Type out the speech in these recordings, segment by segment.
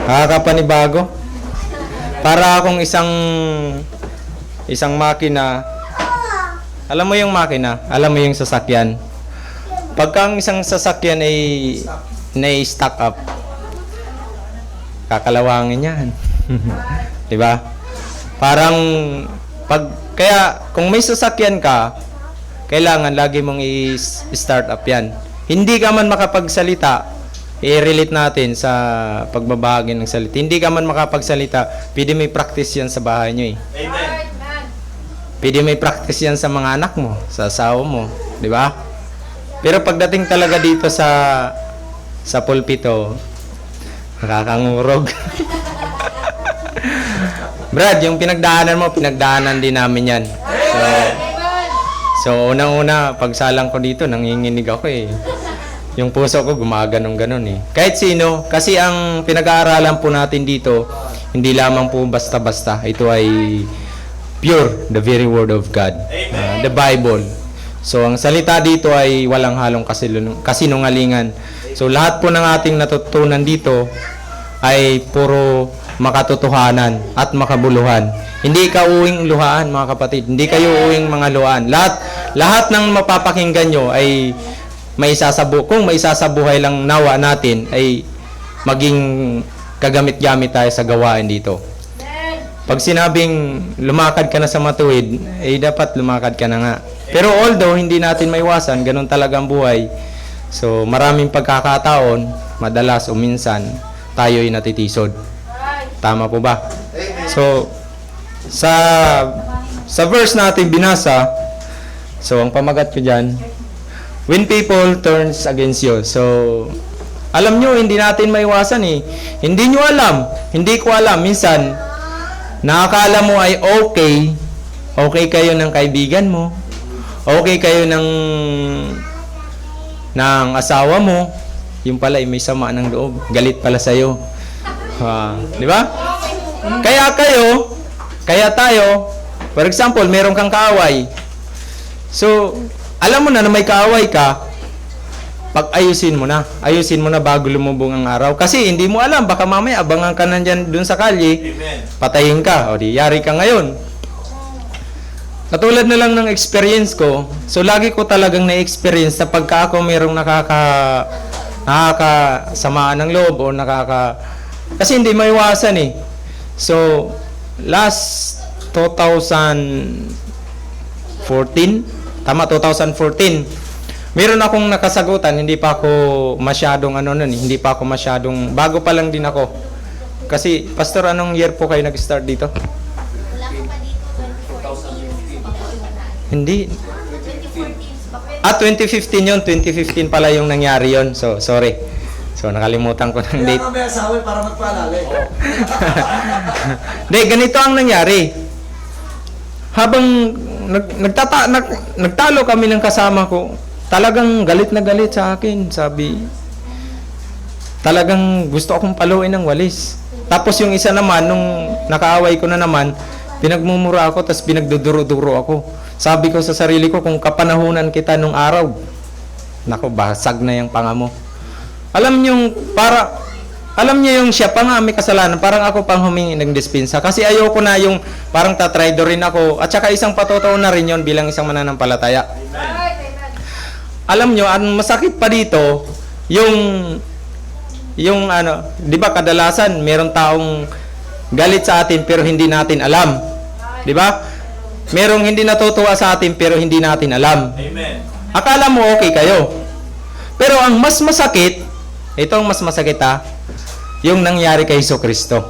Nakakapanibago. Para akong isang makina. Alam mo yung makina? Alam mo yung sasakyan? Pagka ang isang sasakyan ay na-stack up, kakalawangin yan. Diba? Parang, kaya kung may sasakyan ka, kailangan lagi mong i-start up yan. Hindi ka man makapagsalita, i-relate natin sa pagbabahagi ng salita. Hindi ka man makapagsalita, pwede may practice yan sa bahay nyo eh. Amen. Pwede may practice yan sa mga anak mo, sa asawa mo, di ba? Pero pagdating talaga dito sa pulpito, nakakangurog. Brad, yung pinagdaanan din namin yan. So unang-una, pagsalang ko dito, nanginginig ako eh. Yung puso ko gumaganong-ganon eh. Kahit sino, kasi ang pinag-aaralan po natin dito, hindi lamang po basta-basta. Ito ay pure, the very word of God. The Bible. So, ang salita dito ay walang halong kasinungalingan. So, lahat po ng ating natutunan dito ay puro makatotohanan at makabuluhan. Hindi ka uwing luhaan, mga kapatid. Hindi kayo uwing mga luhaan. Lahat ng mapapakinggan nyo ay kung may isasabuhay lang nawa natin ay maging kagamit-gamit tayo sa gawain dito. Pag sinabing lumakad ka na sa matuwid, eh dapat lumakad ka na nga. Pero although hindi natin maiwasan, ganun talaga ang buhay. So maraming pagkakataon, madalas o minsan, tayo ay natitisod. Tama po ba? So sa verse natin binasa, so ang pamagat ko dyan, when people turns against you. So alam nyo, hindi natin maiwasan eh. Hindi nyo alam, hindi ko alam, minsan, nakakala mo ay okay kayo ng kaibigan mo, okay kayo ng asawa mo, yung pala ay may sama ng loob, galit pala sa'yo. Di ba? Kaya tayo, for example, meron kang kaaway. So, alam mo na may kaaway ka, ayusin mo na bago lumubog ang araw. Kasi hindi mo alam, baka mamaya abangan ka nandyan dun sa kalye, patayin ka, o di yari ka ngayon. Katulad na lang ng experience ko, so lagi ko talagang na-experience na pagka ako mayroong nakakasamaan ng loob o kasi hindi maiwasan eh. So, last 2014, meron akong nakasagutan, hindi pa ako masyadong bago pa lang din ako. Kasi, Pastor, anong year po kayo nag-start dito? Wala ko pa dito, 2014. Hindi. 2015 yun. 2015 pala yung nangyari yun. So, sorry. So, nakalimutan ko ng date. Kaya may asawa para magpaalala. Hindi, ganito ang nangyari. Habang nagtalo kami ng kasama ko, talagang galit na galit sa akin. Sabi, talagang gusto akong paluin ng walis. Tapos yung isa naman, nung nakaaway ko na naman, pinagmumura ako, tapos pinagduduro-duro ako. Sabi ko sa sarili ko, kung kapanahunan kita nung araw, naku, basag na yung panga mo. Alam niyo yung siya pa nga may kasalanan, parang ako pang humingi ng dispensa. Kasi ayoko na yung parang tatraido rin ako. At saka isang patotoo na rin yun bilang isang mananampalataya. Alam nyo, ang masakit pa dito, yung di ba kadalasan, meron taong galit sa atin pero hindi natin alam. Di ba? Merong hindi natutuwa sa atin pero hindi natin alam. Amen. Akala mo okay kayo. Pero ang mas masakit, ito ang mas masakit yung nangyari kay Jesucristo.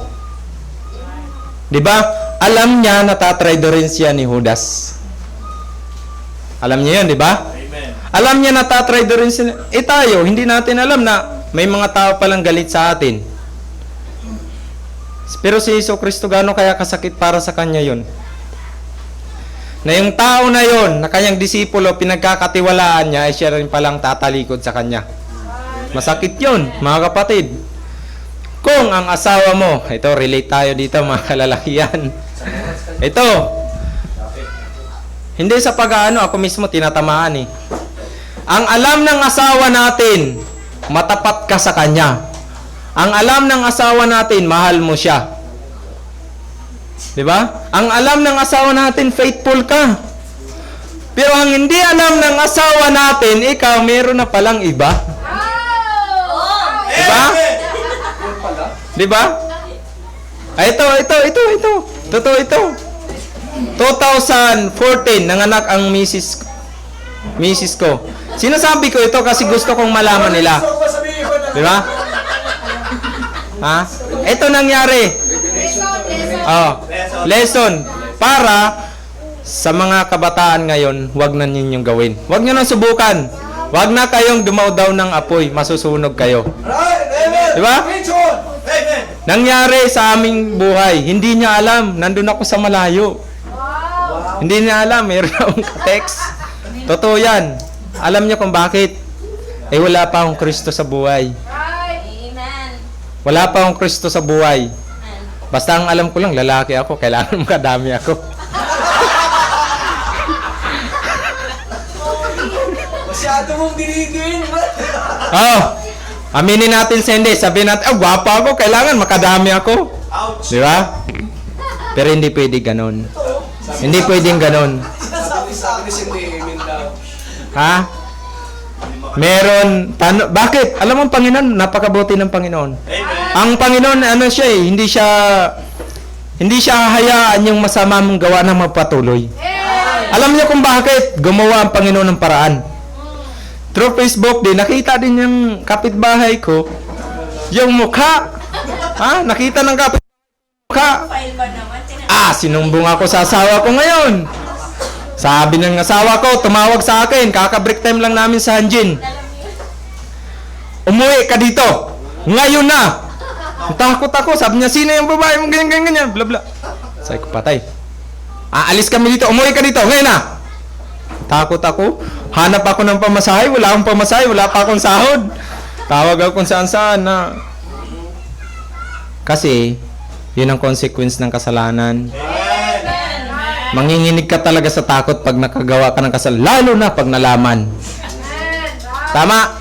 Di ba? Alam niya na tatraido rin siya ni Judas. Alam niya yun, di ba? Alam niya na tatraido rin sila. Tayo, hindi natin alam na may mga tao palang galit sa atin. Pero si Jesucristo, gaano kaya kasakit para sa kanya yun? Na yung tao na yun, na kanyang disipulo, pinagkakatiwalaan niya, ay siya rin palang tatalikod sa kanya. Masakit yun, mga kapatid. Kung ang asawa mo, ito, relate tayo dito, mga kalalakihan. Ito, hindi sa pag-aano, ako mismo tinatamaan eh. Ang alam ng asawa natin, matapat ka sa kanya. Ang alam ng asawa natin, mahal mo siya. Di ba? Ang alam ng asawa natin, faithful ka. Pero ang hindi alam ng asawa natin, ikaw, meron na palang iba. Di ba? Di ba? Ay, ito. Totoo ito. 2014, nanganak ang misis ko. Sinasabi ko ito kasi gusto kong malaman nila. Di ba? Ha? Ito nangyari. Lesson. Para sa mga kabataan ngayon, wag na ninyong gawin. Wag nyo nang subukan. Wag na kayong dumawdaw ng apoy. Masusunog kayo. Di ba? Nangyari sa aming buhay. Hindi niya alam. Nandun ako sa malayo. Hindi niya alam. Meron akong text. Totoo yan. Alam niya kung bakit. Wala pa akong Kristo sa buhay. Wala pa akong Kristo sa buhay. Basta ang alam ko lang, lalaki ako. Kailangan makadami ako. Masyado mong dinigin. Aminin natin sa hindi. Sabihin natin, gwapa ako. Kailangan makadami ako. Ouch. Di ba? Pero hindi pwede ganon. Hindi pwedeng ganon. Sabi sa akin si Emin daw. Ha? Meron, bakit? Alam mo ang Panginoon, napakabuti ng Panginoon. Ang Panginoon, hindi siya hayaan yung masama mong gawa na magpatuloy. Alam niyo kung bakit gumawa ang Panginoon ng paraan. Through Facebook din, nakita din yung kapitbahay ko, yung mukha. Nakita ng kapitbahay mukha. Sinumbong ako sa asawa ko ngayon. Sabi ng asawa ko, tumawag sa akin, kaka-break time lang namin sa Hanjin. Umuwi ka dito. Ngayon na. Takot ako. Sabi niya, sino yung babae mo? Ganyan. Bla bla. Sabi ko, patay. Aalis kami dito. Umuwi ka dito. Ngayon na. Takot ako. Hanap ako ng pamasahe. Wala akong pamasahe. Wala pa akong sahod. Tawag ako kung saan-saan na. Kasi, yun ang consequence ng kasalanan. Manginginig ka talaga sa takot pag nakagawa ka ng kasalanan. Lalo na pag nalaman. Tama?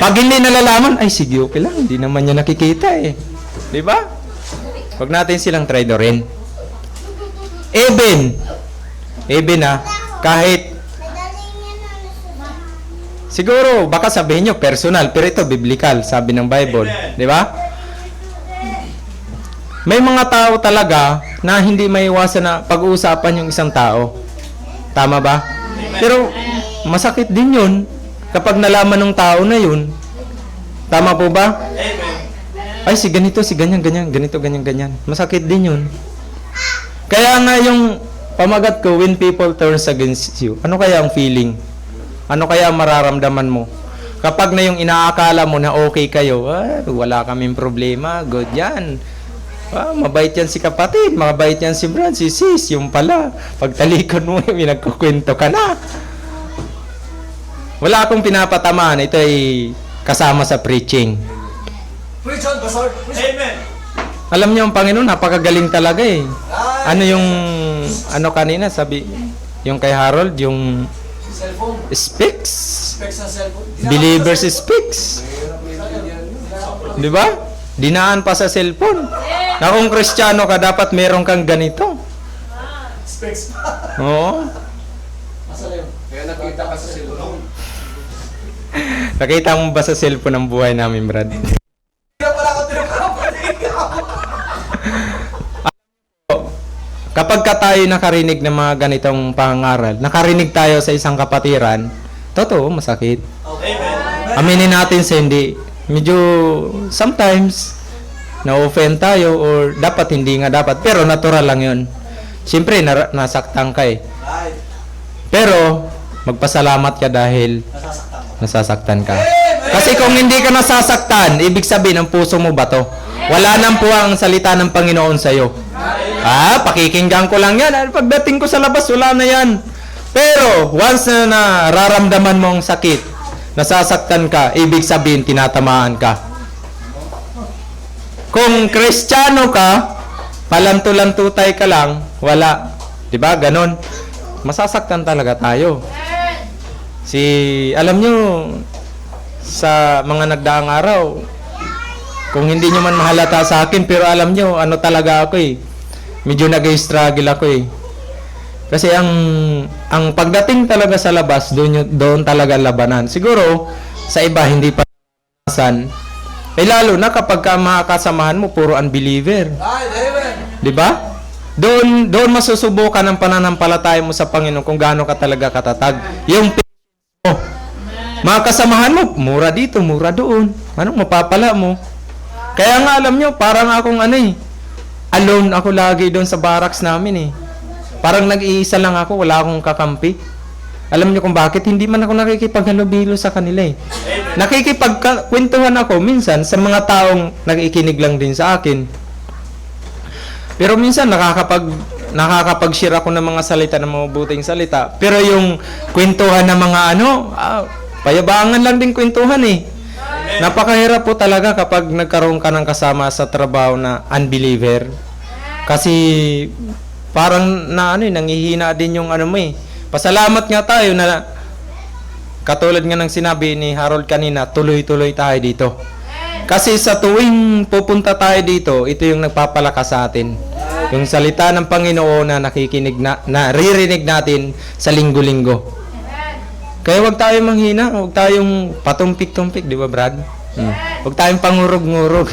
Pag hindi nalalaman, ay sige, okay lang. Hindi naman niya nakikita eh. Di ba? Huwag natin silang traidorin. Even kahit siguro, baka sabihin nyo, personal, pero ito, biblical, sabi ng Bible. Di ba? May mga tao talaga na hindi maiwasan na pag-uusapan yung isang tao. Tama ba? Pero masakit din yun kapag nalaman ng tao na yun. Tama po ba? Ay, si ganyan. Masakit din yun. Kaya nga yung pamagat ko, when people turns against you, ano kaya ang feeling? Ano kaya ang mararamdaman mo? Kapag na yung inaakala mo na okay kayo, wala kaming problema, good yan. Mabait yan si kapatid, mabait yan si Brad, si sis, yung pala, pagtalikod mo, may nagkukwento ka na. Wala akong pinapatamaan, ito ay kasama sa preaching. Preach on, Pastor. Amen. Alam niyo ang Panginoon, napakagaling talaga eh. Ano yung, kanina, sabi, yung kay Harold, yung Cellphone. speaks. Specs sa cellphone. Believers speaks. Di ba? Dinaan pa sa cellphone. Na kung Kristiyano ka, dapat meron kang ganito. Specs pa. Oo. Asa na yun? Kaya nakita ka sa cellphone. Nakita mo ba sa cellphone ang buhay namin, Brad? Hindi na pala ako tinapapalik. Kapag ka tayo nakarinig ng mga ganitong pangaral, nakarinig tayo sa isang kapatiran, totoo, masakit. Aminin natin sa hindi. Medyo, sometimes, na-offend tayo or dapat hindi nga dapat. Pero natural lang yun. Siyempre, nasaktan ka eh. Pero, magpasalamat ka dahil nasasaktan ka. Kasi kung hindi ka nasasaktan, ibig sabihin, ang puso mo ba to? Wala nang po ang salita ng Panginoon sa'yo. Pakikinggan ko lang yan. Pagdating ko sa labas, wala na yan. Pero, once na nararamdaman mo ang sakit, nasasaktan ka, ibig sabihin, tinatamaan ka. Kung Kristiyano ka, palanto-lantutay ka lang, wala. Diba? Ganon. Masasaktan talaga tayo. Alam nyo, sa mga nagdaang araw, Kung hindi nyo man mahalata sa akin, pero alam nyo, ano talaga ako eh. Medyo nag-struggle ako eh. Kasi ang pagdating talaga sa labas, doon talaga labanan. Siguro, sa iba, hindi pa san. Eh lalo na kapag mga kasamahan mo, puro unbeliever. Ay, amen. Di ba? Doon masusubukan ang pananampalataya mo sa Panginoon kung gaano ka talaga katatag. Yung mo. Mga kasamahan mo, mura dito, mura doon. Anong mapapala mo? Kaya nga alam nyo, parang akong alone ako lagi doon sa barracks namin eh. Parang nag-iisa lang ako, wala akong kakampi. Alam nyo kung bakit? Hindi man ako nakikipaghalubilo sa kanila eh. Nakikipagkwentuhan ako minsan sa mga taong nakikinig lang din sa akin. Pero minsan nakakapag-share ako ng mga salita, ng mga mabuting salita. Pero yung kwentuhan ng mga payabangan lang din kwentuhan eh. Napakahirap po talaga kapag nagkaroon ka ng kasama sa trabaho na unbeliever. Kasi parang nangihina din yung mo eh. Pasalamat nga tayo na katulad nga ng sinabi ni Harold kanina, tuloy-tuloy tayo dito. Kasi sa tuwing pupunta tayo dito, ito yung nagpapalakas sa atin. Yung salita ng Panginoon na naririnig natin sa linggo-linggo. Kaya wag tayong manghina, wag tayong patumpik-tumpik, di ba Brad? Wag tayong pangurog-ngurog.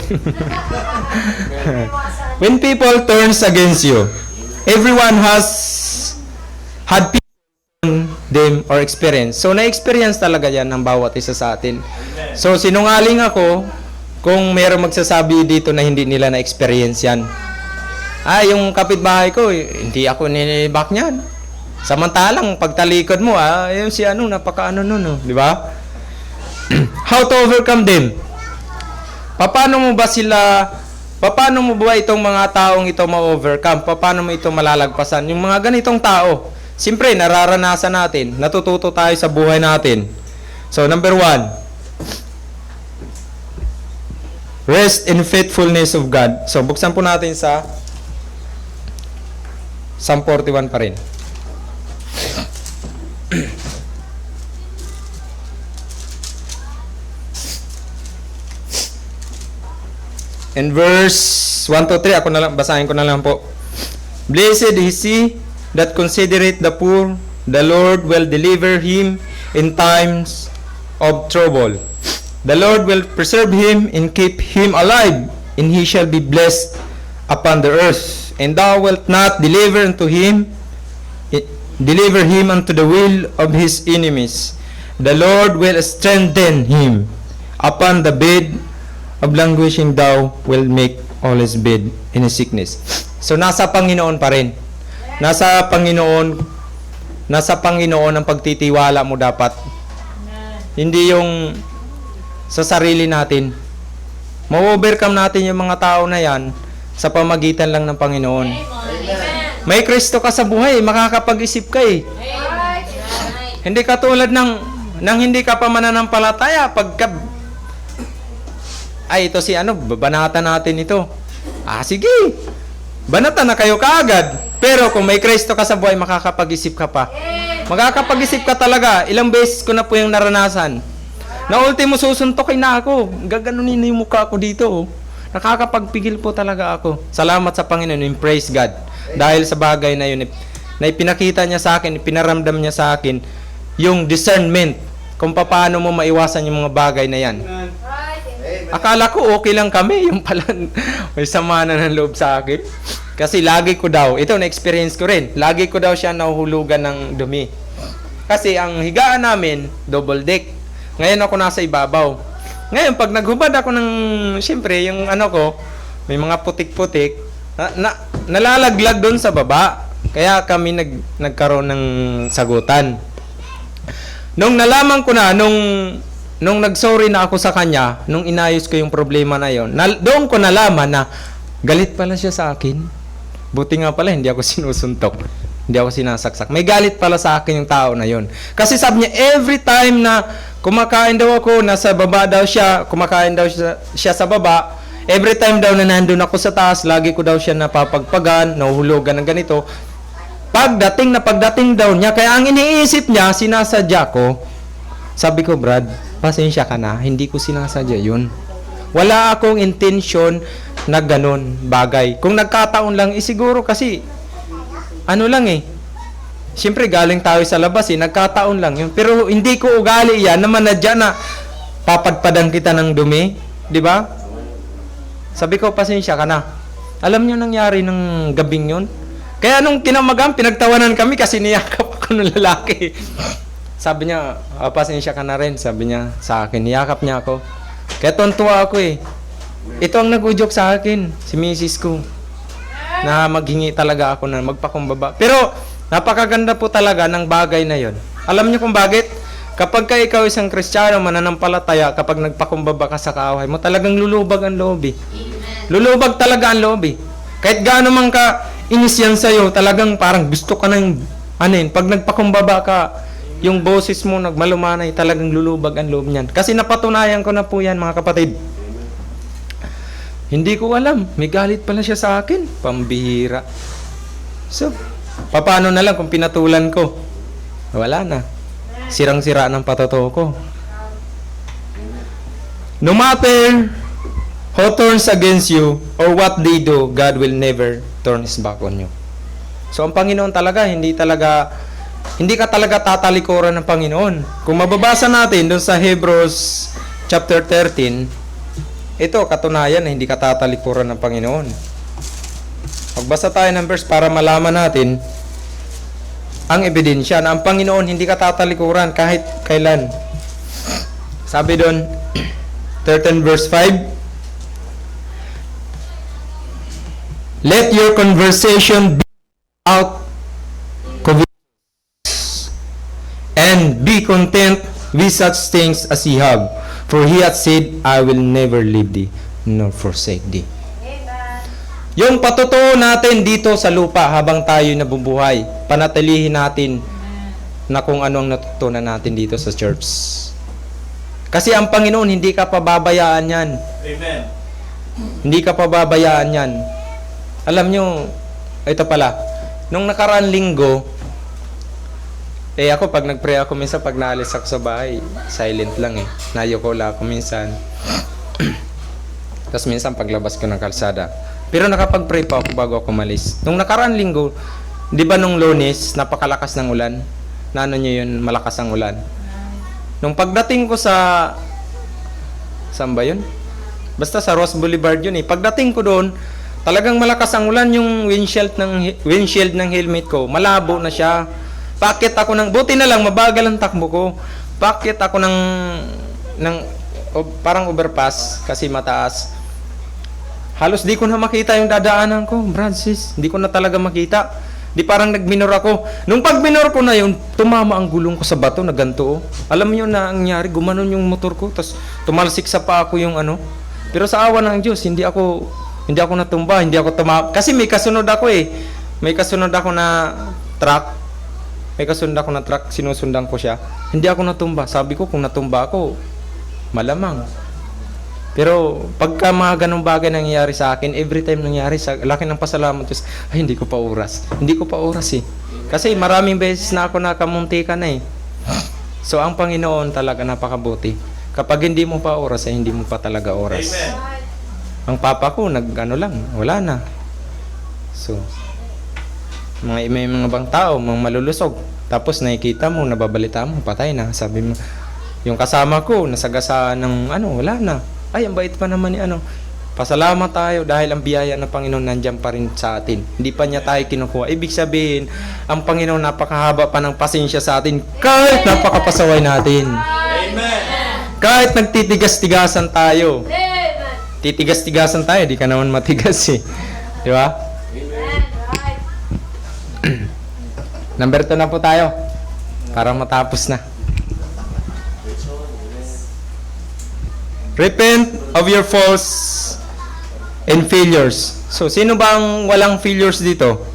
When people turns against you, everyone has had people them or experience. So na-experience talaga yan ng bawat isa sa atin. So sinungaling ako kung mayroong magsasabi dito na hindi nila na-experience yan. Yung kapitbahay ko, hindi ako nilibak niyan. Samantalang pagtalikod mo, yung si napaka di ba? How to overcome them? Paano mo ba itong mga taong ito ma-overcome? Paano mo ito malalagpasan? Yung mga ganitong tao, siyempre, nararanasan natin, natututo tayo sa buhay natin. So, number 1, rest in faithfulness of God. So, buksan po natin sa Psalm 41 pa rin. In verse 1 to 3, basahin ko na lang po. Blessed is he that considereth the poor, the Lord will deliver him in times of trouble. The Lord will preserve him and keep him alive, and he shall be blessed upon the earth. And thou wilt not deliver him unto the will of his enemies. The Lord will strengthen him upon the bed of languishing. Thou will make all his bed in his sickness. So nasa Panginoon pa rin. Nasa Panginoon ang pagtitiwala mo dapat. Hindi yung sa sarili natin. Ma-overcome natin yung mga tao na yan sa pamagitan lang ng Panginoon. May Kristo ka sa buhay, makakapag-isip ka eh. Hindi katulad ng hindi ka pa mananampalataya ito si babanatan natin ito. Sige. Banatan na kayo kaagad. Pero kung may Kristo ka sa buhay, makakapag-isip ka pa. Makakapag-isip ka talaga. Ilang beses ko na po yung naranasan. Na ultimo susuntokin na ako. Gaganunin na yung mukha ko dito. Nakakapagpigil po talaga ako. Salamat sa Panginoon. Praise God. Dahil sa bagay na yun, na ipinakita niya sa akin, ipinaramdam niya sa akin, yung discernment kung paano mo maiwasan yung mga bagay na yan. Akala ko okay lang kami, yung pala may sama na ng loob sa akin. Kasi lagi ko daw, ito na-experience ko rin, lagi ko daw siya nahuhulugan ng dumi. Kasi ang higaan namin, double deck. Ngayon ako nasa ibabaw. Ngayon, pag naghubad ako ng, siyempre, yung may mga putik-putik, nalalaglag doon sa baba. Kaya kami nagkaroon ng sagutan. Nung nalaman ko na, nung nag-sorry na ako sa kanya, nung inayos ko yung problema na yon, doon ko nalaman na galit pala siya sa akin. Buti nga pala, hindi ako sinusuntok. Hindi ako sinasaksak. May galit pala sa akin yung tao na yon. Kasi sabi niya, every time na kumakain daw ako, nasa baba daw siya, kumakain daw siya sa baba, every time daw na nandun ako sa taas, lagi ko daw siya napapagpagan, nahuhulugan ng ganito. Pagdating daw niya, kaya ang iniisip niya, sinasadya ko. Sabi ko, Brad, pasensya ka na, hindi ko sinasadya yun. Wala akong intention na ganun bagay. Kung nagkataon lang, siguro kasi, ano lang eh, siyempre galing tayo sa labas eh, nagkataon lang yun. Pero hindi ko ugali yan naman na dyan na papadpadan kita ng dumi. Di ba? Sabi ko, pasensya ka na. Alam niyo nangyari ng gabing yun? Kaya nung kinamagan, pinagtawanan kami kasi niyakap ako ng lalaki. Sabi niya, pasensya ka na rin. Sabi niya sa akin, niyakap niya ako. Kaya tontuwa ako eh. Ito ang nag-udyok sa akin, si misis ko. Na maghingi talaga ako na magpakumbaba. Pero, napakaganda po talaga ng bagay na yon. Alam niyo kung bakit? Kapag ka ikaw isang Kristiyano, mananampalataya, kapag nagpakumbaba ka sa kaaway mo, talagang lulubag ang loob eh. Lulubag talaga ang loob eh. Kahit gaano man ka inis yan sa'yo, talagang parang gusto ka na yung, pag nagpakumbaba ka, yung boses mo nagmalumanay, talagang lulubag ang loob niyan. Kasi napatunayan ko na po yan, mga kapatid. Hindi ko alam, may galit pala siya sa akin. Pambihira. So, paano na lang kung pinatulan ko? Wala na. Sirang-sira ng patoto ko. No matter who turns against you or what they do, God will never turn His back on you. So, ang Panginoon talaga, hindi ka talaga tatalikuran ng Panginoon. Kung mababasa natin doon sa Hebrews chapter 13, ito, katunayan na hindi ka tatalikuran ng Panginoon. Magbasa tayo ng verse para malaman natin ang ebidensya na ang Panginoon hindi ka tatalikuran kahit kailan. Sabi doon, 13 verse 5, let your conversation be out and be content with such things as ye have. For He hath said, I will never leave thee, nor forsake thee. Amen. Yung patotoo natin dito sa lupa habang tayo nabubuhay, panatilihin natin na kung anong natutunan natin dito sa church. Kasi ang Panginoon, hindi ka pababayaan yan. Amen. Hindi ka pababayaan yan. Alam nyo, ito pala, nung nakaraan linggo, ako pag nag-pray ako minsan, pag naalis ako sa bahay, silent lang eh. Nayukola ako minsan. Tapos minsan paglabas ko ng kalsada. Pero nakapag-pray pa ako bago ako malis. Nung nakaraan linggo, di ba nung Lunes, napakalakas ng ulan? Na ano nyo yun, malakas ang ulan. Nung pagdating ko sa... Saan ba yun? Basta sa Ross Boulevard yun eh. Pagdating ko doon, talagang malakas ang ulan. Yung windshield ng helmet ko, malabo na siya. Pakit ako ng, buti na lang, mabagal ang takbo ko. Pakit ako ng parang overpass, kasi mataas. Halos di ko na makita yung dadaanan ko, Francis. Hindi ko na talaga makita. Di parang nagminor ako. Nung pagminor ko na yun, tumama ang gulong ko sa bato na ganito. Alam niyo na ang nangyari, gumanon yung motor ko, tapos tumalsik sa pa ako yung ano. Pero sa awa ng Diyos, hindi ako natumba, hindi ako kasi may kasunod ako eh. May kasunod ako na truck. Sinusundan ko siya. Hindi ako natumba. Sabi ko, kung natumba ako, malamang. Pero, pagka mga ganong bagay nangyayari sa akin, every time nangyayari, sa laki ng pasalamat, Diyos, ay, hindi ko pa oras eh. Kasi maraming beses na ako nakamuntika na eh. So, ang Panginoon talaga napakabuti. Kapag hindi mo pa oras, ay hindi mo pa talaga oras. Amen. Ang papa ko, wala na. So, may mga bang tao, mga malulusog. Tapos nakikita mo, nababalita mo, patay na. Sabi mo, yung kasama ko, nasagasaan ng wala na. Ay, ang bait pa naman ni Pasalamat tayo dahil ang biyaya ng Panginoon nandiyan pa rin sa atin. Hindi pa niya tayo kinukuha. Ibig sabihin, ang Panginoon napakahaba pa ng pasensya sa atin kahit napakapasaway natin. Amen. Kahit nagtitigas-tigasan tayo. Amen. Titigas-tigasan tayo, di ka naman matigas eh. Di ba? Number 2 na po tayo. Para matapos na. Repent of your faults and failures. So, sino ba ang walang failures dito?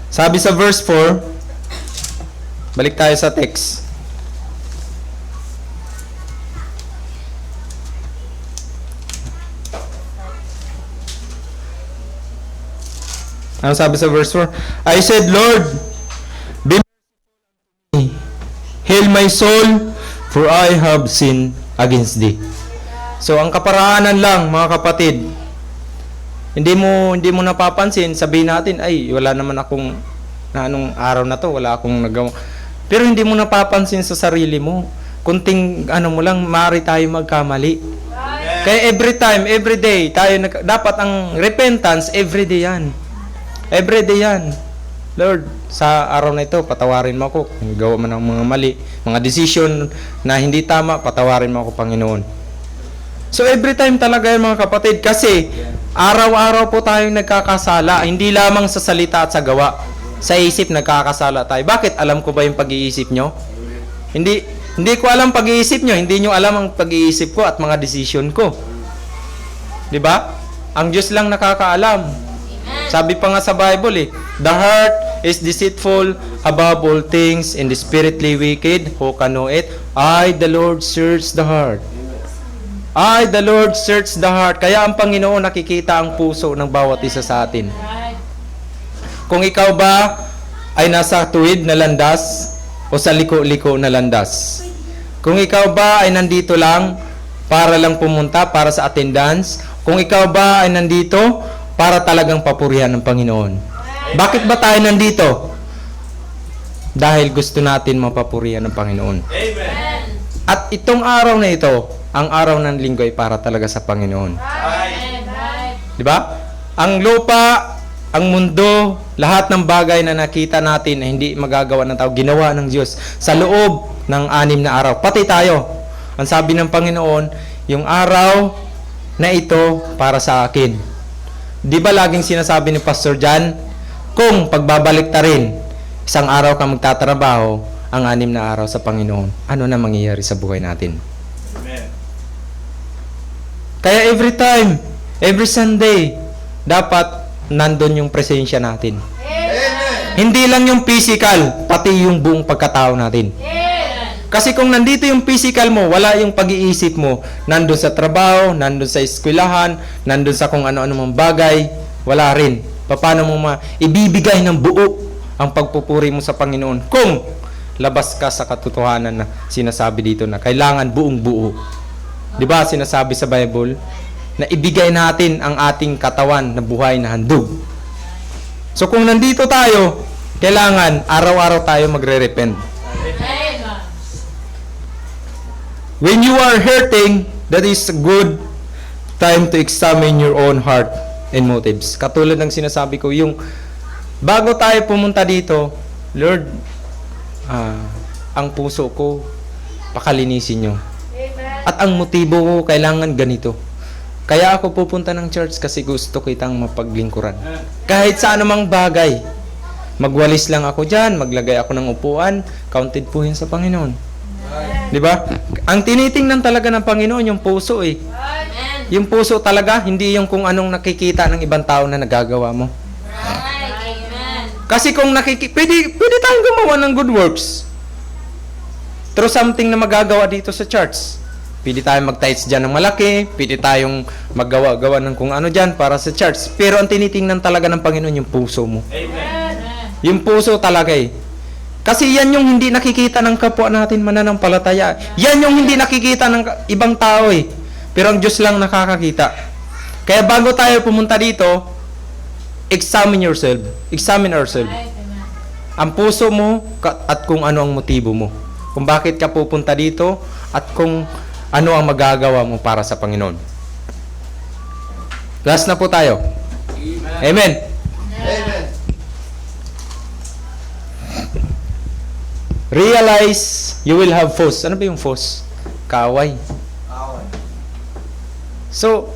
Sabi sa verse 4, balik tayo sa text. Ano sabi sa verse 4? I said, Lord, be merciful unto me. Hail my soul, for I have sinned against thee. So, ang kaparaanan lang, mga kapatid, hindi mo napapansin, sabihin natin, ay, wala naman akong, na anong araw na to, wala akong nagawa. Pero hindi mo napapansin sa sarili mo. Kunting, mo lang, maaari tayo magkamali. Kaya every time, every day, dapat ang repentance, every day yan. Every day yan. Lord, sa araw na ito, patawarin mo ako. Kung gawa mo ng mga mali, mga decision na hindi tama, patawarin mo ako, Panginoon. So every time talaga yan, mga kapatid, kasi araw-araw po tayong nagkakasala, hindi lamang sa salita at sa gawa. Sa isip, nagkakasala tayo. Bakit? Alam ko ba yung pag-iisip nyo? Hindi ko alam pag-iisip nyo, hindi nyo alam ang pag-iisip ko at mga decision ko. 'Di ba? Ang Diyos lang nakakaalam. Sabi pa nga sa Bible the heart is deceitful above all things and desperately wicked. Who can know it? I, the Lord, search the heart. I, the Lord, search the heart. Kaya ang Panginoon nakikita ang puso ng bawat isa sa atin. Kung ikaw ba ay nasa tuwid na landas o sa liko-liko na landas. Kung ikaw ba ay nandito lang para lang pumunta, para sa attendance. Kung ikaw ba ay nandito para talagang papurihan ng Panginoon. Bakit ba tayo nandito? Dahil gusto natin mapapurihan ng Panginoon. Amen. At itong araw na ito, ang araw ng linggo ay para talaga sa Panginoon. Di ba? Ang lupa, ang mundo, lahat ng bagay na nakita natin na hindi magagawa ng tao, ginawa ng Diyos sa loob ng 6 na araw. Pati tayo. Ang sabi ng Panginoon, yung araw na ito para sa akin. Di ba laging sinasabi ni Pastor John, kung pagbabalik ta rin, isang araw ka magtatrabaho, ang 6 na araw sa Panginoon, ano na mangyayari sa buhay natin? Amen. Kaya every time, every Sunday, dapat nandun yung presensya natin. Amen. Hindi lang yung physical, pati yung buong pagkatao natin. Kasi kung nandito yung physical mo, wala yung pag-iisip mo, nandun sa trabaho, nandun sa eskwelahan, nandun sa kung ano-ano mong bagay, wala rin. Paano mo ibibigay ng buo ang pagpupuri mo sa Panginoon kung labas ka sa katotohanan na sinasabi dito na kailangan buong buo. Di ba sinasabi sa Bible na ibigay natin ang ating katawan na buhay na handog. So kung nandito tayo, kailangan araw-araw tayo magre-repent. When you are hurting, that is a good time to examine your own heart and motives. Katulad ng sinasabi ko, yung bago tayo pumunta dito, Lord, ang puso ko, pakalinisin nyo. At ang motibo ko, kailangan ganito. Kaya ako pupunta ng church kasi gusto kitang mapaglingkuran. Kahit sa anumang bagay. Magwalis lang ako dyan, maglagay ako ng upuan, counted po yun sa Panginoon. Di ba? Ang tinitingnan talaga ng Panginoon yung puso Yung puso talaga, hindi yung kung anong nakikita ng ibang tao na nagagawa mo. Kasi kung pwede tayong gumawa ng good works. Through something na magagawa dito sa church. Pwede tayong mag-tithes dyan ng malaki, pwede tayong maggawa-gawa ng kung ano dyan para sa church. Pero ang tinitingnan talaga ng Panginoon yung puso mo. Amen. Yung puso talaga Kasi yan yung hindi nakikita ng kapwa natin mananampalataya. Yan yung hindi nakikita ng ibang tao Pero ang Diyos lang nakakakita. Kaya bago tayo pumunta dito, examine yourself. Examine ourselves. Ang puso mo at kung ano ang motibo mo. Kung bakit ka pupunta dito at kung ano ang magagawa mo para sa Panginoon. Last na po tayo. Amen. Amen. Realize you will have foes. Ano ba yung foes? Kaaway. Away. So,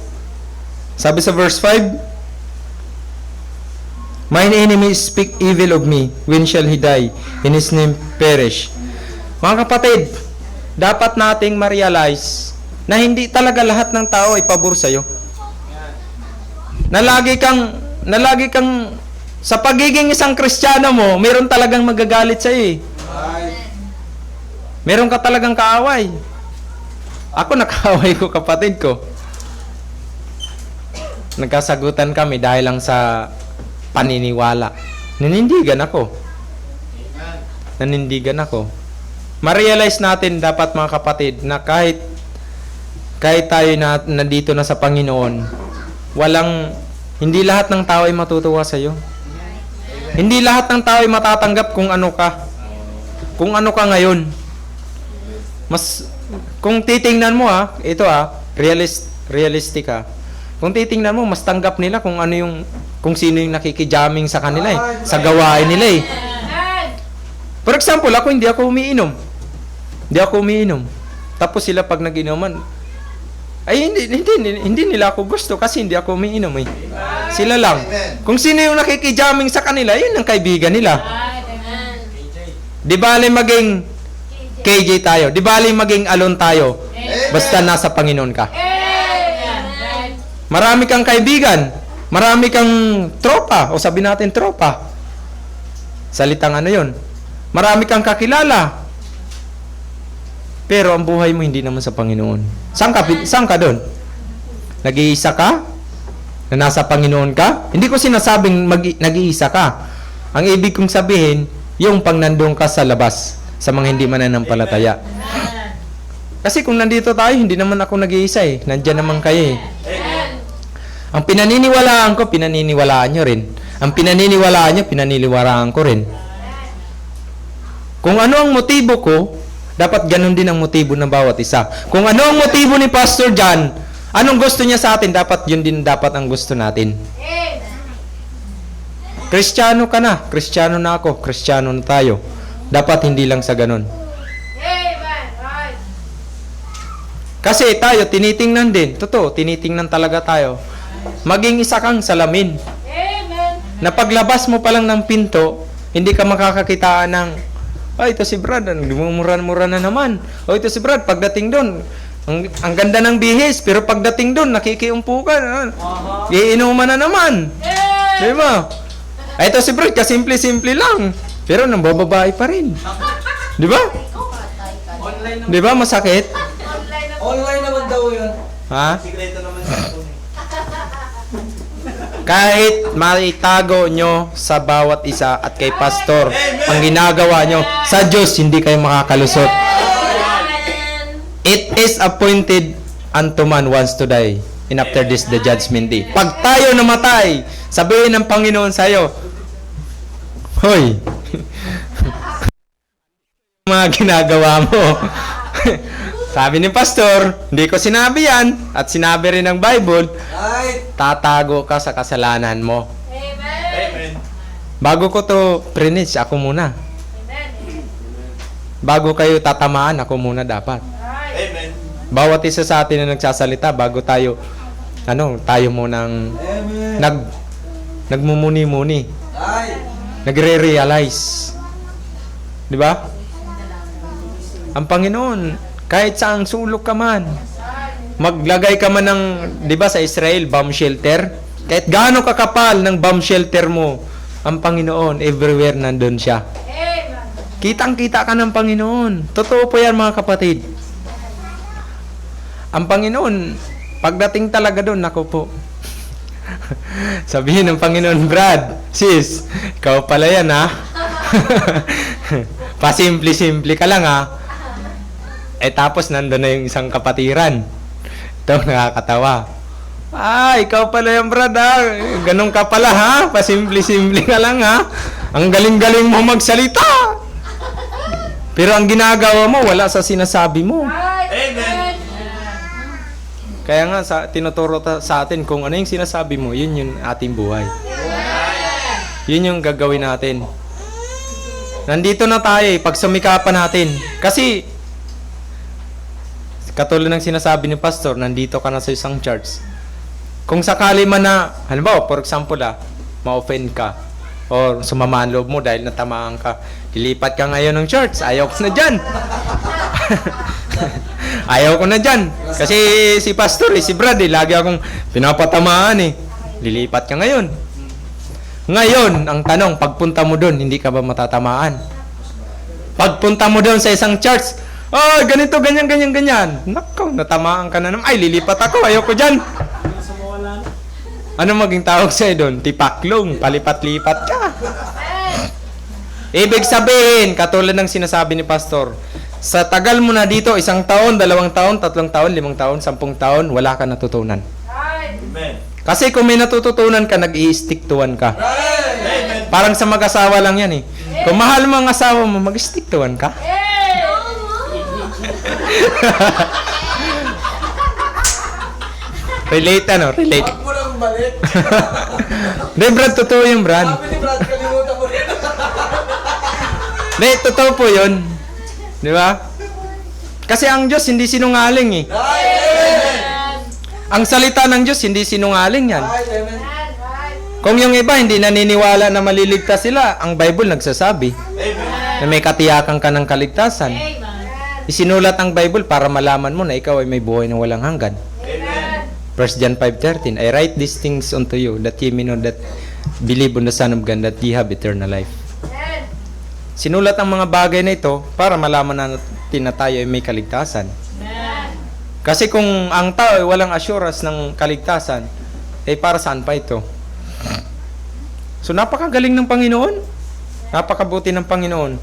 sabi sa verse 5, mine enemies speak evil of me. When shall he die? In his name perish. Mga kapatid, dapat nating ma-realize na hindi talaga lahat ng tao ay pabor sa'yo. Na lagi kang sa pagiging isang Kristiyano mo, meron talagang magagalit sa'yo Meron ka talagang kaaway. Ako nakaaway ko kapatid ko. Nagkasagutan kami dahil lang sa paniniwala. Nanindigan ako. Ma-realize natin dapat mga kapatid na kahit kahit tayo na nandito na sa Panginoon, hindi lahat ng tao ay matutuwa sa iyo. Hindi lahat ng tao ay matatanggap kung ano ka. Kung ano ka ngayon. Kung titingnan mo realistic ha. Kung titingnan mo, mas tanggap nila kung sino yung nakikijamming sa kanila sa gawain nila For example, hindi ako umiinom. Tapos sila pag nag-inuman, ay hindi nila ako gusto kasi hindi ako umiinom Sila lang. Kung sino yung nakikijamming sa kanila, yun ang kaibigan nila. Di bali maging KJ tayo. Di bali maging alon tayo. Basta nasa Panginoon ka. Marami kang kaibigan. Marami kang tropa. O sabi natin tropa. Salitang ano yun. Marami kang kakilala. Pero ang buhay mo hindi naman sa Panginoon. Saan ka doon? Nag-iisa ka? Na nasa Panginoon ka? Hindi ko sinasabing nag-iisa ka. Ang ibig kong sabihin, yung pag nandun ka sa labas, sa mga hindi mananampalataya. Kasi kung nandito tayo, hindi naman ako nag-iisa Nandiyan naman kayo Ang pinaniniwalaan ko, pinaniniwalaan nyo rin. Ang pinaniniwalaan nyo, pinaniniwalaan ko rin. Kung ano ang motibo ko, dapat ganun din ang motibo ng bawat isa. Kung ano ang motibo ni Pastor John, anong gusto niya sa atin, dapat yun din dapat ang gusto natin. Kristiyano ka na, Kristiyano na ako, Kristiyano na tayo. Dapat hindi lang sa ganun. Kasi tayo, tinitingnan din. Totoo, tinitingnan talaga tayo. Maging isa kang salamin. Na paglabas mo pa lang ng pinto, hindi ka makakakitaan ng ito si Brad, mura-mura na naman. Ito si Brad, pagdating doon, ang ganda ng bihis, pero pagdating doon, nakikiumpo ka. Iinuman na naman. Di ba? Ito si Brad, kasimple-simple lang. Pero nang bababae pa rin. Di ba? Di ba masakit? Online naman daw yun. Ha? Sikreto naman sa ito. Kahit maitago nyo sa bawat isa at kay pastor, ang ginagawa nyo, sa Diyos hindi kayo makakalusot. It is appointed unto man once to die, and after this the judgment day. Pag tayo namatay, sabihin ng Panginoon sa'yo, hoy, mga ginagawa mo. Sabi ni pastor, hindi ko sinabi yan, at sinabi rin ng Bible, tatago ka sa kasalanan mo. Amen. Bago ko to preach, ako muna. Bago kayo tatamaan, ako muna dapat. Amen. Bawat isa sa atin na nagsasalita, bago tayo, tayo munang nagmumuni-muni. Nagre-realize. Di ba? Ang Panginoon, kahit saang sulok ka man, maglagay ka man ng, di ba sa Israel, bomb shelter? Kahit gaano kakapal ng bomb shelter mo, ang Panginoon, everywhere nandun siya. Kitang-kita ka ng Panginoon. Totoo po yan mga kapatid. Ang Panginoon, pagdating talaga doon, ako po. Sabihin ng Panginoon, Brad, sis, ikaw pala yan ha. Pasimple-simple ka lang ha. Tapos nandun na yung isang kapatiran. Ito, nakakatawa. Ikaw pala yung Brad ha. Ganun ka pala ha. Pasimple-simple ka lang ha. Ang galing-galing mo magsalita. Pero ang ginagawa mo, wala sa sinasabi mo. Amen. Kaya nga, tinuturo sa atin kung ano yung sinasabi mo, yun yung ating buhay. Yun yung gagawin natin. Nandito na tayo pag sumikapan natin. Kasi, katulad ng sinasabi ni Pastor, nandito ka na sa isang church. Kung sakali man na, halimbawa, for example ma-offend ka, or sumama ang loob mo dahil natamaan ka, ilipat ka ngayon ng church, ayaw ko na dyan. Ayaw ko na dyan. Kasi si Pastor, si Brad, lagi akong pinapatamaan Lilipat ka ngayon. Ngayon, ang tanong, pagpunta mo doon, hindi ka ba matatamaan? Pagpunta mo doon sa isang church, ganito, ganyan. Nakaw, natamaan ka na naman. Ay, lilipat ako. Ayoko dyan. Ano maging tawag sa'yo doon? Tipaklong. Palipat-lipat ka. Ibig sabihin, katulad ng sinasabi ni Pastor, sa tagal mo na dito, 1 taon, 2 taon, 3 taon, 5 taon, 10 taon, wala ka natutunan. Amen. Kasi kung may natututunan ka, nag-i-stick to one ka. Amen. Parang sa mag-asawa lang yan eh. Kung mahal mo ang asawa mo, mag-stick to one ka. Relate ano? Relate. Huwag mo nang balik. Hindi, Brad, totoo yung Brad. Sabi ni Brad, kalimutan mo rin. Hindi, totoo po yun. Di ba? Kasi ang Diyos hindi sinungaling eh. Amen. Ang salita ng Diyos hindi sinungaling yan. Amen. Kung yung iba hindi naniniwala na maliligtas sila, ang Bible nagsasabi Amen. na may katiyakan ka ng kaligtasan. Isinulat ang Bible para malaman mo na ikaw ay may buhay na walang hanggan. Amen. 1 John 5:13, I write these things unto you, that ye may know that believe on the Son of God, that ye have eternal life. Sinulat ang mga bagay na ito para malaman natin na tayo ay may kaligtasan. Kasi kung ang tao ay walang assurance ng kaligtasan, eh para saan pa ito? So napakagaling ng Panginoon. Napakabuti ng Panginoon.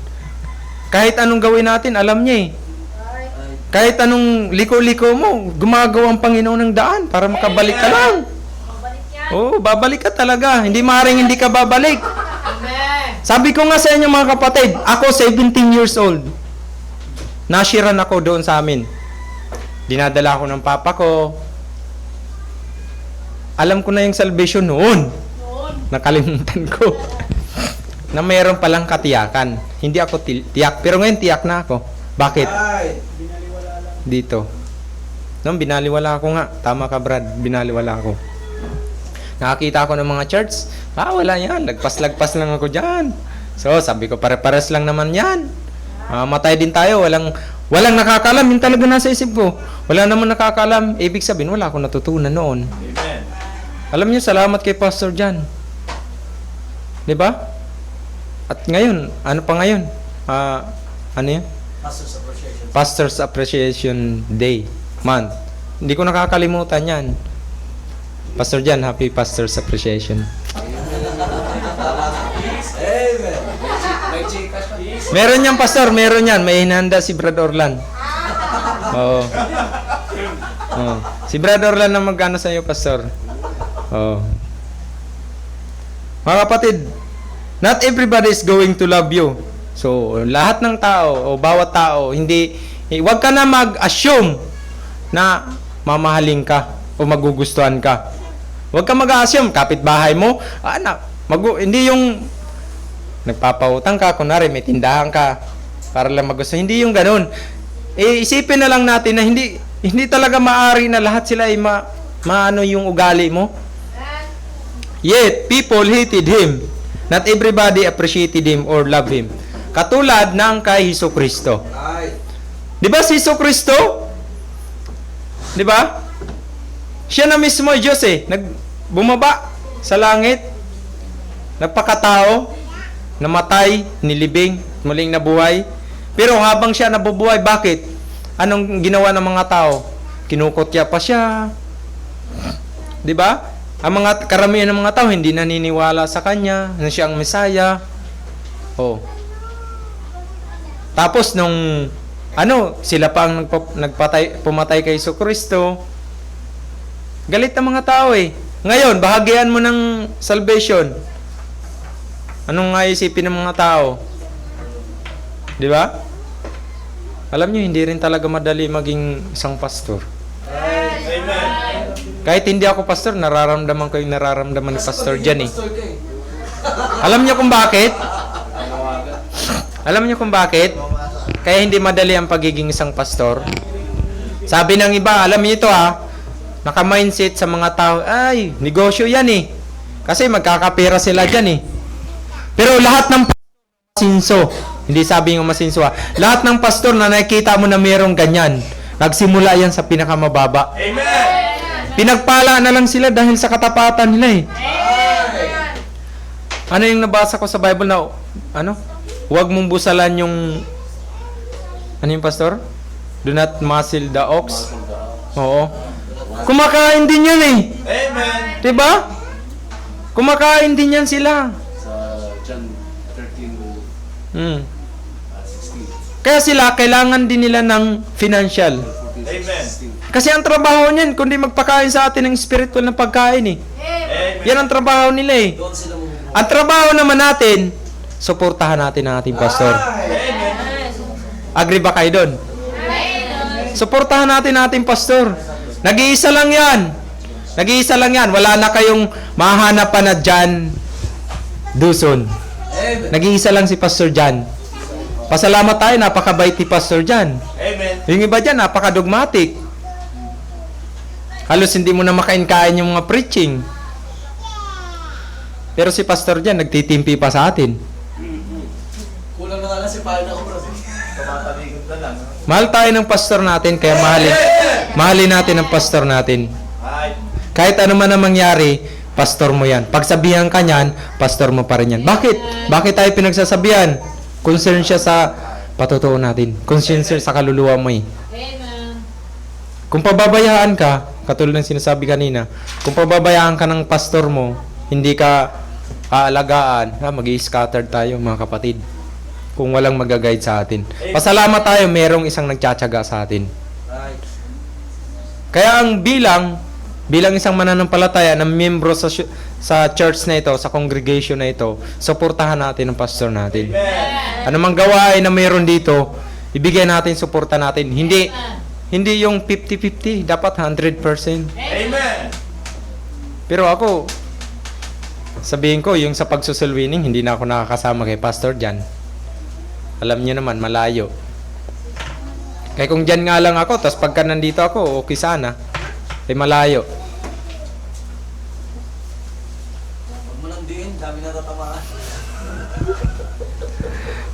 Kahit anong gawin natin, alam niya eh. Kahit anong liko-liko mo, gumagawa ang Panginoon ng daan para makabalik ka lang. Oo, babalik ka talaga. Hindi maaaring hindi ka babalik. Sabi ko nga sa inyo mga kapatid, ako 17 years old. Nashiran ako doon sa amin. Dinadala ako ng papa ko. Alam ko na yung salvation noon. Nakalimutan ko. Na mayroon palang katiyakan. Hindi ako tiyak. Pero ngayon tiyak na ako. Bakit? Ay. Dito. Nung binaliwala ako nga. Tama ka Brad, binaliwala ako. Nakakita ako ng mga church. Wala yan. Lagpas-lagpas lang ako dyan. So, sabi ko, pare-pares lang naman yan. Matay din tayo. Walang nakakalam. Yun talaga nasa isip ko. Wala naman nakakalam. Ibig sabihin, wala akong natutunan noon. Amen. Alam niyo, salamat kay Pastor Jan. Di ba? At ngayon, ano pa ngayon? Ano yun? Pastor's Appreciation. Pastor's Appreciation Day, month. Hindi ko nakakalimutan yan. Pastor Jan, happy Pastor's Appreciation. Amen. May chika siya. Meron yan, Pastor, meron yan. May hinanda si Brad Orlan. Oo. Oo. Si Brad Orlan na mag-ano sa iyo, Pastor. Oo. Mga kapatid, not everybody is going to love you. So, lahat ng tao o bawat tao, huwag ka na mag-assume na mamahalin ka o magugustuhan ka. Huwag ka mag-assume, kapitbahay mo, hindi yung nagpapautang ka, kunwari may tindahan ka para lang magustuhan. Hindi yung ganun. Isipin na lang natin na hindi talaga maaari na lahat sila ay maano yung ugali mo. Yet, people hated him. Not everybody appreciated him or loved him. Katulad ng kay Jesucristo. Ay. Di ba si Jesucristo? Di ba? Siya na mismo ay Diyos eh. Bumaba sa langit. Nagpakatao. Namatay, nilibing, muling nabuhay. Pero habang siya nabubuhay, bakit? Anong ginawa ng mga tao? Kinukutya pa siya. Di ba? Ang mga karamihan ng mga tao hindi naniniwala sa kanya na siya ang Mesaya. Oh. Tapos nung sila pa ang pumatay kay Jesucristo. Galit ang mga tao eh. Ngayon, bahagian mo ng salvation. Anong isipin ng mga tao? Di ba? Alam niyo, hindi rin talaga madali maging isang pastor. Amen. Kahit hindi ako pastor, nararamdaman ko yung nararamdaman ni Pastor Jan eh. Pastor ka eh. Alam niyo kung bakit? Alam niyo kung bakit? Kaya hindi madali ang pagiging isang pastor. Sabi ng iba, alam niyo ito naka-mindset sa mga tao, ay, negosyo yan eh. Kasi magkakapera sila dyan eh. Pero lahat ng masinso, hindi sabi yung masinso lahat ng pastor na nakikita mo na mayroong ganyan, nagsimula yan sa pinakamababa. Amen. Pinagpala na lang sila dahil sa katapatan nila eh. Ano yung nabasa ko sa Bible na, huwag mong busalan yung, yung pastor? Do not muzzle the ox. Oo. Kumakain din yan eh. Amen. Diba? Kumakain din yan sila. Sa John 13:16. Kaya sila, kailangan din nila ng financial. Amen. Kasi ang trabaho niyan, kundi magpakain sa atin ng spiritual na pagkain eh. Amen. Yan ang trabaho nila eh. Doon sila mumuha. Ang trabaho naman natin, suportahan natin ang ating pastor. Amen. Agree ba kayo doon? Suportahan natin ang ating pastor. Nag-iisa lang yan. Nag-iisa lang yan. Wala na kayong mahanap pa na John Duson. Amen. Nag-iisa lang si Pastor John. Pasalamat tayo, napakabait ni Pastor John. Amen. Yung iba dyan, napakadogmatic. Halos hindi mo na makain-kain yung mga preaching. Pero si Pastor John, nagtitimpi pa sa atin. Kulang na nga lang si Paul na bro. Tumatalikod na lang. Mahal tayo ng pastor natin, kaya mahalin natin ang pastor natin. Ay. Kahit ano man ang mangyari, pastor mo yan. Pagsabihan ka niyan, pastor mo pa rin yan. Bakit? Bakit tayo pinagsasabihan? Concern siya sa patotoo natin. Concern siya sa kaluluwa mo eh. Kung pababayaan ka, katulad ng sinasabi kanina, kung pababayaan ka ng pastor mo, hindi ka aalagaan, mag-i-scattered tayo mga kapatid. Kung walang mag-guide sa atin. Pasalamat tayo, merong isang nagtsatsaga sa atin. Right. Kaya ang bilang isang mananampalataya na miyembro sa church na ito, sa congregation na ito, suportahan natin ang pastor natin. Amen. Ano mang gawain na mayroon dito, ibigay natin, suporta natin. Hindi yung 50-50, dapat 100%. Amen. Pero ako, sabihin ko, yung sa pagsusul winning, hindi na ako nakakasama kay Pastor Jan. Alam niyo naman, malayo. Kaya kung dyan nga lang ako, tapos pagka nandito ako, okay sana. Eh, malayo. Huwag mo nang diin, dami natatamaan.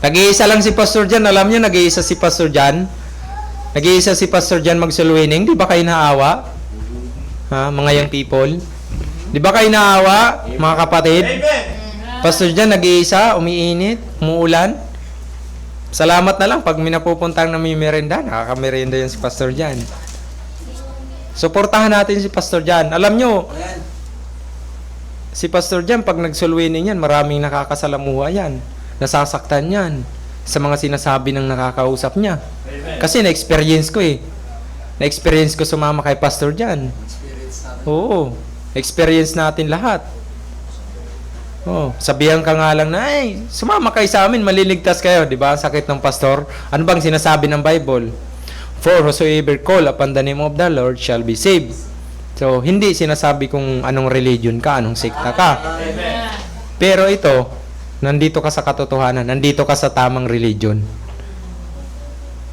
Nag-iisa lang si Pastor Jan. Alam niyo, nag-iisa si Pastor Jan. Nag-iisa si Pastor Jan mag-soul winning. Di ba kayo naawa? Ha, mga young people? Di ba kayo naawa, mga kapatid? Amen. Pastor Jan, nag-iisa, umiinit, umuulan. Salamat na lang pag minapupuntang na may merenda, nakakamerenda yan si Pastor Jan. Suportahan natin si Pastor Jan. Alam nyo, Ayan. si Pastor Jan, pag nag-soul winning yan, maraming nakakasalamuha yan. Nasasaktan yan sa mga sinasabi ng nakakausap niya. Amen. Kasi na-experience ko eh. Na-experience ko sumama kay Pastor Jan. Experience natin. Oo. Experience natin lahat. Oh, sabihan ka nga lang na, ay, sumama kayo sa amin, maliligtas kayo. Di ba? Ang sakit ng pastor. Ano bang sinasabi ng Bible? For whosoever call upon the name of the Lord shall be saved. So, hindi sinasabi kung anong religion ka, anong sekta ka. Amen. Pero ito, nandito ka sa katotohanan, nandito ka sa tamang religion.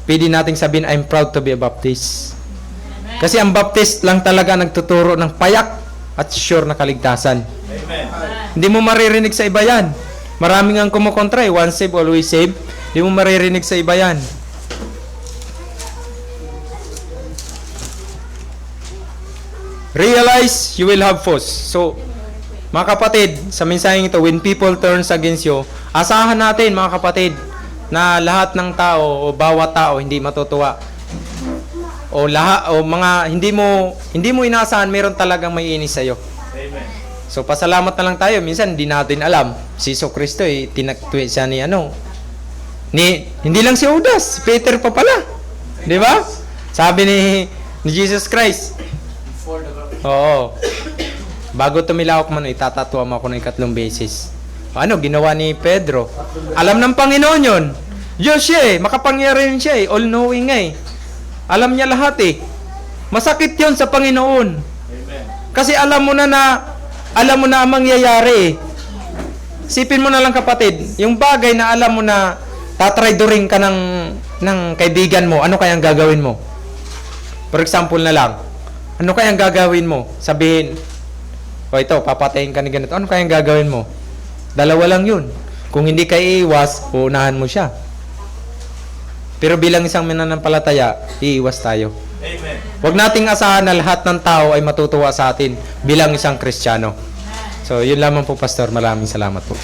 Pwede nating sabihin, I'm proud to be a Baptist. Kasi ang Baptist lang talaga nagtuturo ng payak at sure na kaligtasan. Amen. Hindi mo maririnig sa iba yan. Maraming ang kumukontra eh. Once saved, always saved. Hindi mo maririnig sa iba yan. Realize you will have foes. So, mga kapatid, sa mensaheng ito, when people turns against you, asahan natin mga kapatid, na lahat ng tao o bawat tao hindi matutuwa. O lahat o mga hindi mo inaasahan, meron talagang may inis sa iyo. Amen. So pasalamat na lang tayo. Minsan hindi natin alam. Si Jesucristo tinagtui siya ni hindi lang si Judas, si Peter pa pala. 'Di ba? Sabi ni Jesus Christ. Before the cross. Oo. Bago tumilawak man, itatatwa mo ako ng 3 beses. Ano ginawa ni Pedro? Alam ng Panginoon 'yon. Diyos siya makapangyarihan siya all-knowing Alam niya lahat Masakit 'yon sa Panginoon. Amen. Kasi alam mo na ang mangyayari Sipin mo na lang kapatid, yung bagay na alam mo na tatraidoring ka ng kaibigan mo, ano kayang gagawin mo? For example na lang, ano kayang gagawin mo? Sabihin, o ito, papatayin ka ni ganito, ano kayang gagawin mo? Dalawa lang yun. Kung hindi ka iiwas, uunahan mo siya. Pero bilang isang mananampalataya, iiwas tayo. Amen. Huwag nating asahan na lahat ng tao ay matutuwa sa atin bilang isang Kristiyano. So, yun lamang po, Pastor. Maraming salamat po.